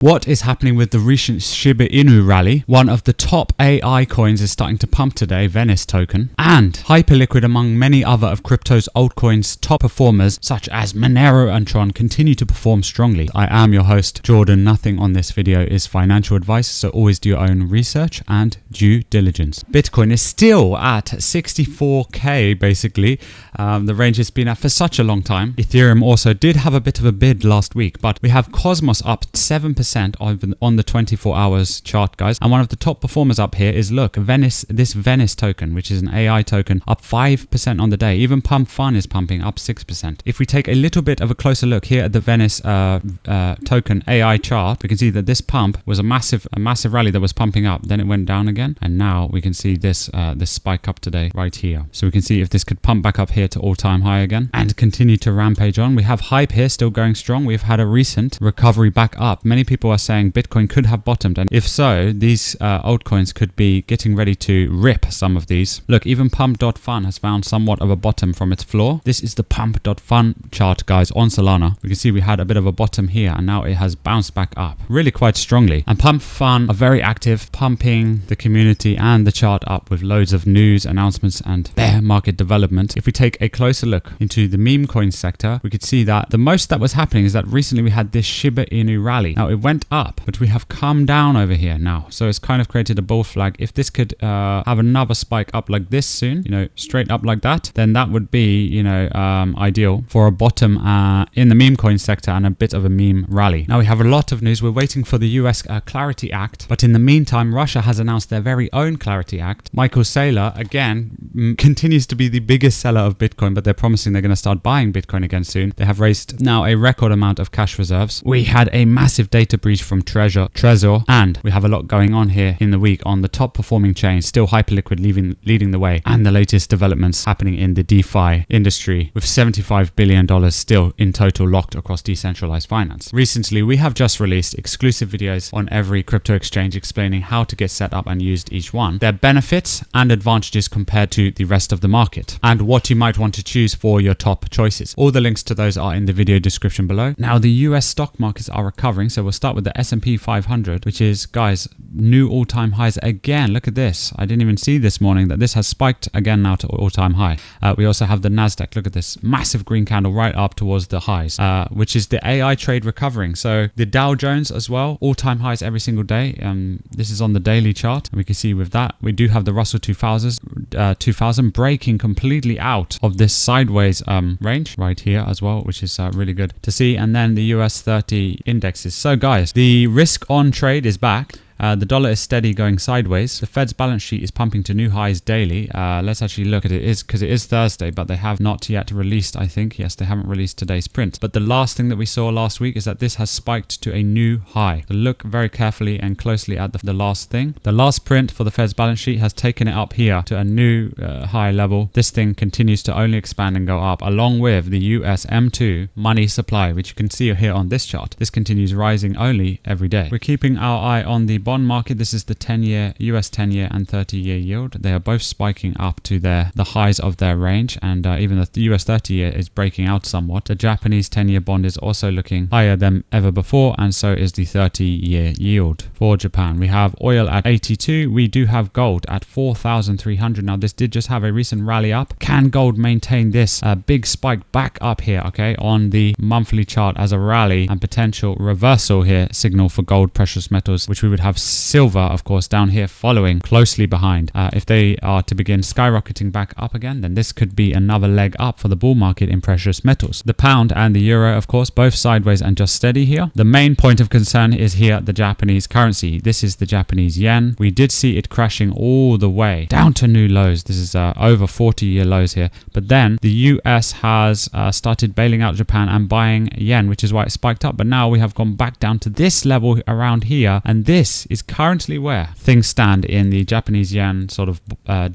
What is happening with the recent Shiba Inu rally? One of the top AI coins is starting to pump today, Venice token. And Hyperliquid, among many other of crypto's altcoins top performers such as Monero and Tron, continue to perform strongly. I am your host, Jordan. Nothing on this video is financial advice, so always do your own research and due diligence. Bitcoin is still at 64k basically. The range has been at for such a long time. Ethereum also did have a bit of a bid last week, but we have Cosmos up 7% on the 24 hours chart, guys. And one of the top performers up here is, look, Venice, this Venice token, which is an AI token, up 5% on the day. Even Pump Fun is pumping up 6%. If we take a little bit of a closer look here at the Venice token AI chart, we can see that this pump was a massive rally that was pumping up. Then it went down again, and now we can see this spike up today right here. So we can see if this could pump back up here to all-time high again and continue to rampage on. We have Hype here still going strong. We've had a recent recovery back up. Many people are saying Bitcoin could have bottomed, and if so, these altcoins could be getting ready to rip some of these. Look, even Pump.Fun has found somewhat of a bottom from its floor. This is the Pump.Fun chart, guys, on Solana. We can see we had a bit of a bottom here, and now it has bounced back up really quite strongly. And Pump.Fun are very active, pumping the community and the chart up with loads of news, announcements, and bear market development. If we take a closer look into the meme coin sector, we could see that the most that was happening is that recently we had this Shiba Inu rally. Now, it went up, but we have come down over here now. So it's kind of created a bull flag. If this could have another spike up like this soon, straight up like that, then that would be, ideal for a bottom in the meme coin sector and a bit of a meme rally. Now we have a lot of news. We're waiting for the US Clarity Act, but in the meantime, Russia has announced their very own Clarity Act. Michael Saylor, again, continues to be the biggest seller of Bitcoin, but they're promising they're going to start buying Bitcoin again soon. They have raised now a record amount of cash reserves. We had a massive data breach from Trezor, and we have a lot going on here in the week on the top performing chains, still Hyperliquid leading the way, and the latest developments happening in the DeFi industry with $75 billion still in total locked across decentralized finance. Recently, we have just released exclusive videos on every crypto exchange explaining how to get set up and used each one, their benefits and advantages compared to the rest of the market, and what you might want to choose for your top choices. All the links to those are in the video description below. Now, the US stock markets are recovering, so we'll start with the S&P 500, which is, guys, new all-time highs again. Look at this. I didn't even see this morning that this has spiked again now to all-time high. We also have the Nasdaq. Look at this massive green candle right up towards the highs, which is the AI trade recovering. So the Dow Jones as well, all-time highs every single day. This is on the daily chart, and we can see with that we do have the Russell 2000 breaking completely out of this sideways range right here as well, which is really good to see. And then the US 30 indexes. So guys, the risk on trade is back. The dollar is steady going sideways. The Fed's balance sheet is pumping to new highs daily. Let's actually look at it, because it is Thursday, but they have not yet released, I think. Yes, they haven't released today's print. But the last thing that we saw last week is that this has spiked to a new high. So look very carefully and closely at the last thing. The last print for the Fed's balance sheet has taken it up here to a new high level. This thing continues to only expand and go up, along with the US M2 money supply, which you can see here on this chart. This continues rising only every day. We're keeping our eye on the bond market. This is the 10-year, US 10-year and 30-year yield. They are both spiking up to the highs of their range, and even the US 30-year is breaking out somewhat. The Japanese 10-year bond is also looking higher than ever before, and so is the 30-year yield for Japan. We have oil at 82. We do have gold at 4,300. Now, this did just have a recent rally up. Can gold maintain this big spike back up here, okay, on the monthly chart as a rally and potential reversal here, signal for gold, precious metals, which we would have silver, of course, down here following closely behind. If they are to begin skyrocketing back up again, then this could be another leg up for the bull market in precious metals. The pound and the euro, of course, both sideways and just steady here. The main point of concern is here the Japanese currency. This is the Japanese yen. We did see it crashing all the way down to new lows. This is over 40-year lows here. But then the US has started bailing out Japan and buying yen, which is why it spiked up. But now we have gone back down to this level around here, and this is currently where things stand in the Japanese yen sort of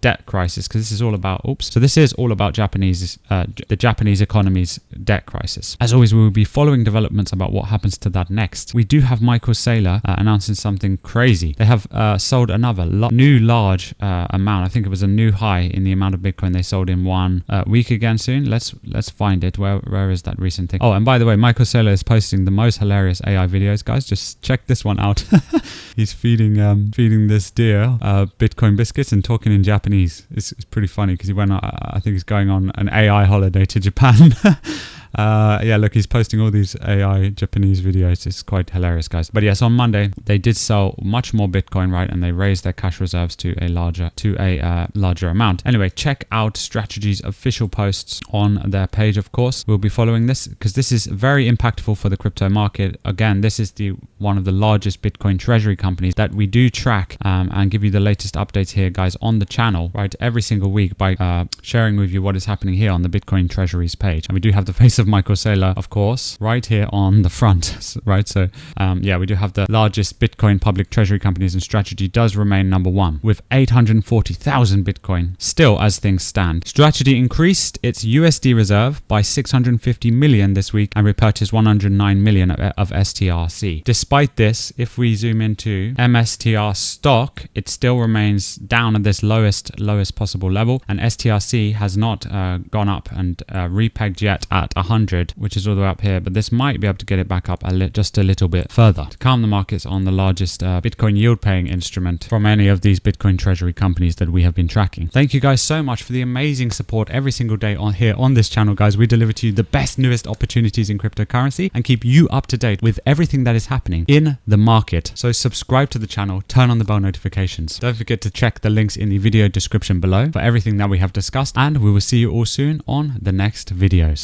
debt crisis, because this is all about, this is all about the Japanese economy's debt crisis. As always, we will be following developments about what happens to that next. We do have Michael Saylor announcing something crazy. They have sold another new large amount. I think it was a new high in the amount of Bitcoin they sold in 1 week again soon. Let's find it. Where is that recent thing? Oh, and by the way, Michael Saylor is posting the most hilarious AI videos, guys. Just check this one out. He's feeding this deer Bitcoin biscuits and talking in Japanese. It's pretty funny because he went, I think he's going on an AI holiday to Japan. Yeah, look, he's posting all these AI Japanese videos. It's quite hilarious, guys. But yes, on Monday they did sell much more Bitcoin, right? And they raised their cash reserves to a larger amount. Anyway, check out Strategy's official posts on their page. Of course, we'll be following this because this is very impactful for the crypto market. Again, this is one of the largest Bitcoin treasury companies that we do track and give you the latest updates here, guys, on the channel, right? Every single week by sharing with you what is happening here on the Bitcoin treasuries page. And we do have the face of Michael Saylor, of course, right here on the front, right? So yeah, we do have the largest Bitcoin public treasury companies, and Strategy does remain number one with 840,000 Bitcoin still as things stand. Strategy increased its USD reserve by 650 million this week and repurchased 109 million of STRC. Despite this, if we zoom into MSTR stock, it still remains down at this lowest possible level, and STRC has not gone up and repegged yet at 100, which is all the way up here, but this might be able to get it back up just a little bit further to calm the markets on the largest Bitcoin yield paying instrument from any of these Bitcoin treasury companies that we have been tracking. Thank you guys so much for the amazing support every single day here on this channel, guys. We deliver to you the best, newest opportunities in cryptocurrency and keep you up to date with everything that is happening in the market. So subscribe to the channel, turn on the bell notifications. Don't forget to check the links in the video description below for everything that we have discussed, and we will see you all soon on the next videos.